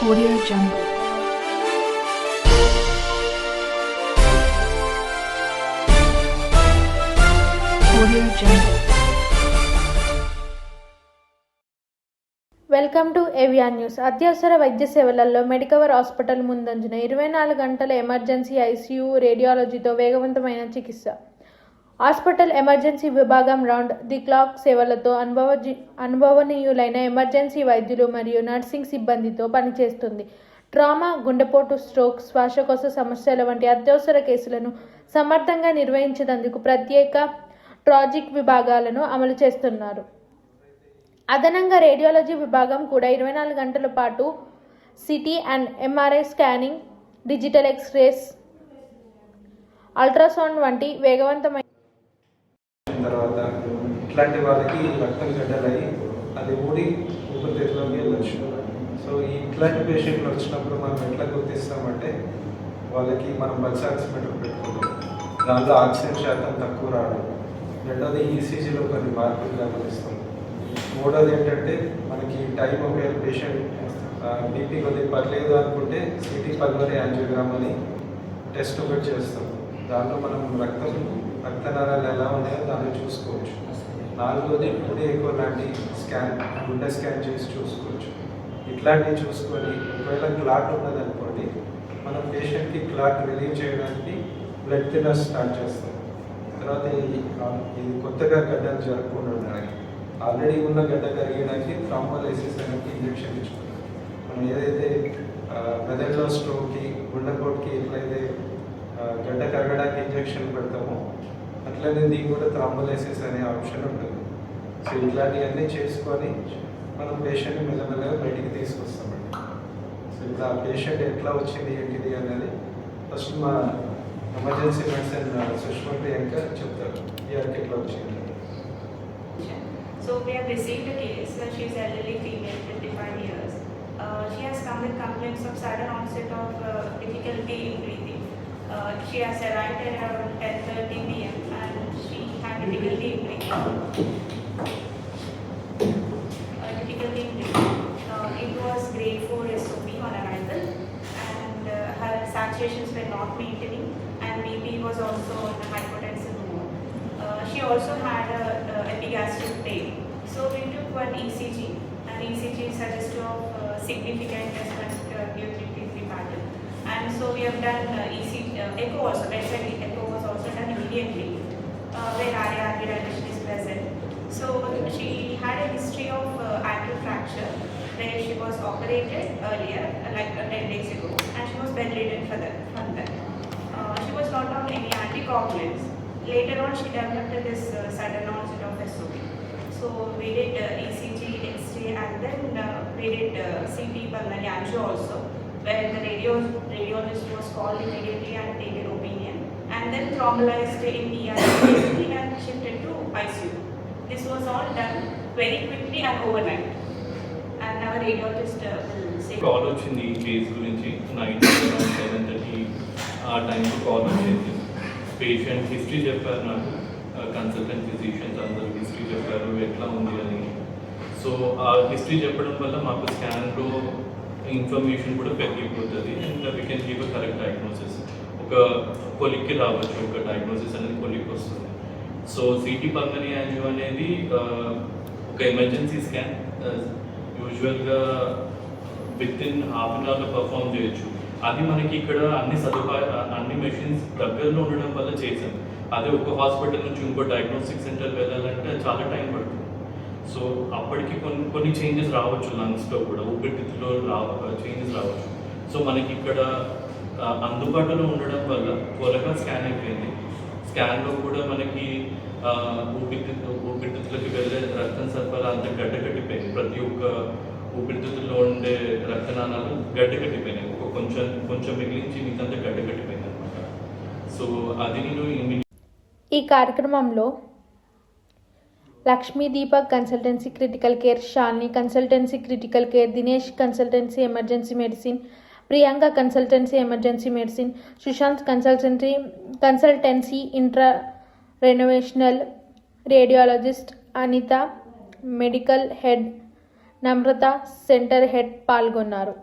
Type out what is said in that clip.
Audio Jungle. Audio Jungle. Welcome to AVR news. అత్యవసర వైద్య సేవలలో మెడికవర్ హాస్పిటల్ ముందంజన 24 గంటల ఎమర్జెన్సీ ఐసీయూ రేడియాలజీతో వేగవంతమైన చికిత్స. హాస్పిటల్ ఎమర్జెన్సీ విభాగం రౌండ్ ది క్లాక్ సేవలతో అనుభవనీయులైన ఎమర్జెన్సీ వైద్యులు మరియు నర్సింగ్ సిబ్బందితో పనిచేస్తుంది. ట్రామా, గుండెపోటు, స్ట్రోక్, శ్వాసకోశ సమస్యల వంటి అత్యవసర కేసులను సమర్థంగా నిర్వహించేందుకు ప్రత్యేక ట్రాజిక్ విభాగాలను అమలు చేస్తున్నారు. అదనంగా రేడియాలజీ విభాగం కూడా 24 గంటల పాటు CT and MRI scanning, digital x-rays, ultrasound వంటి వేగవంతమైన తర్వాత ఇట్లాంటి వాళ్ళకి రక్తం గడ్డలయ్యి అది ఊడి ఊపిరితిత్తులోకి వెళ్ళచ్చు. సో ఇట్లాంటి పేషెంట్లు వచ్చినప్పుడు మనం ఎట్లా గుర్తిస్తామంటే వాళ్ళకి మనం పల్స్ ఆక్సిమీటర్ పెట్టుకుంటాం, దాంట్లో ఆక్సిజన్ శాతం తక్కువ రావడం. రెండోది ఈసీజీలో కొన్ని మార్పులు గమనిస్తాం. మూడోది ఏంటంటే మనకి టైం ఒకవేళ పేషెంట్ బీపీ కొద్దిగా పర్లేదు అనుకుంటే సిటీ పల్మనరీ యాంజియోగ్రామ్ అని టెస్ట్ ఒకటి చేస్తాం. దాంట్లో మనం రక్తనాళాలు ఎలా ఉన్నాయో దాన్ని చూసుకోవచ్చు. నాలుగోది 2D ఎకో లాంటి స్కాన్, గుండె స్కాన్ చేసి చూసుకోవచ్చు. ఇట్లాంటివి చూసుకొని ఒకవేళ క్లాట్ ఉన్నదనుకోండి, మనం పేషెంట్కి క్లాట్ రిలీవ్ చేయడానికి బ్లడ్ థిన్నర్ స్టార్ట్ చేస్తాం. తర్వాత ఇది కొత్తగా గడ్డలు జరగకుండా ఉండడానికి, ఆల్రెడీ ఉన్న గడ్డ కరిగడానికి థ్రాంబోలైసిస్ అనేది ఇంజెక్షన్ ఇచ్చుకుంటాం. మనం ఏదైతే మెదడులో స్ట్రోక్కి, గుండెపోటుకి ఎట్లయితే గడ్డ కరగడానికి ఇంజెక్షన్ పెడతామో అట్లనే దీనికి కూడా థ్రాంబోలైసిస్ అనే ఆప్షన్ ఉంటుంది. సో ఇట్లాంటివన్నీ చేసుకొని మనం పేషెంట్ని మెల్లమెల్లగా బయటికి తీసుకొస్తామండి. సో ఇట్లా పేషెంట్ ఎట్లా వచ్చింది ఏంటిది అనేది ఫస్ట్ మా ఎమర్జెన్సీ మెడిసిన్ సుష్మా ప్రియాంక చెప్తారు ఈఆర్కి ఎట్లా వచ్చింది. So we have received a case. She is elderly female, 55 years. She has come with complaints of sudden onset of difficulty in breathing. She has arrived at around 10:30 p.m. and she had difficulty in breathing. It was grade 4 SOP on arrival, and her saturations were not maintaining, and BP was also in a hypotensive mode. She also had a epigastric pain. So we took one ECG, and ECG suggested of significant Q3T3 pattern. And so we have done echo also, bedside echo was also done immediately where RARB dilatation is present. So she had a history of ankle fracture where she was operated earlier, like 10 days ago, and she was bedridden from that. She was not on any anticoagulants. Later on, she developed this sudden onset of SOP. So we did ECG, X-ray, and then we did CT pulmonary angio also, where the radiologist was called immediately and taken opinion, and then thrombolized in ER and shifted to ICU. This was all done very quickly and overnight. And our radiologist will say. Call వచ్చింది ఈ case గురించి night 7:30 ఆ టైంకి call వచ్చింది. Patient history చెప్పారు, నాకు consultant physicians అందరూ history చెప్పారు ఎట్లా ఉంది అని. సో ఆ హిస్టరీ చెప్పడం వల్ల మాకు స్కాన్లో ఇన్ఫర్మేషన్ కూడా పెరిగిపోతుంది and we can give a correct diagnosis. ఒక కొలిక్కి రావచ్చు, ఒక డయాగ్నోసిస్ అనేది కొలిక్కి వస్తుంది. సో సిటీ పల్మనరీ యాంజియో అనేది ఒక ఎమర్జెన్సీ స్కాన్ యూజువల్గా వితిన్ హాఫ్ అన్ అవర్లో పర్ఫామ్ చేయొచ్చు. అది మనకి ఇక్కడ అన్ని మెషిన్స్ దగ్గరలో ఉండడం వల్ల చేసాం. అదే ఒక హాస్పిటల్ నుంచి ఇంకో డయాగ్నోస్టిక్ సెంటర్ వెళ్ళాలంటే చాలా టైం పడుతుంది. సో అప్పటికి కొన్ని చేంజెస్ రావచ్చు, లంగ్స్లో కూడా ఊపిరితిత్తులో చేంజెస్ రావచ్చు. సో మనకి ఇక్కడ అందుబాటులో ఉండడం వల్ల త్వరగా స్కాన్ అయిపోయింది. స్కాన్లో కూడా మనకి ఊపిరితిత్తులకి వెళ్ళే రక్తం సరఫరా అంతా గడ్డకట్టిపోయింది. ప్రతి ఒక్క ఊపిరితిత్తుల్లో ఉండే రక్తనాళాలు గడ్డకట్టిపోయినాయి. కొంచెం మిగిలించి మీకంతా గడ్డకట్టిపోయింది అనమాట. సో అది నేను ఈ కార్యక్రమంలో Lakshmi Deepak consultancy critical care, Shalini consultancy critical care, Dinesh consultancy emergency medicine, Priyanka consultancy emergency medicine, Sushant consultancy ఇంట్రా రెనోవేషనల్, radiologist Anitha medical head, Namrata centre head పాల్గొన్నారు.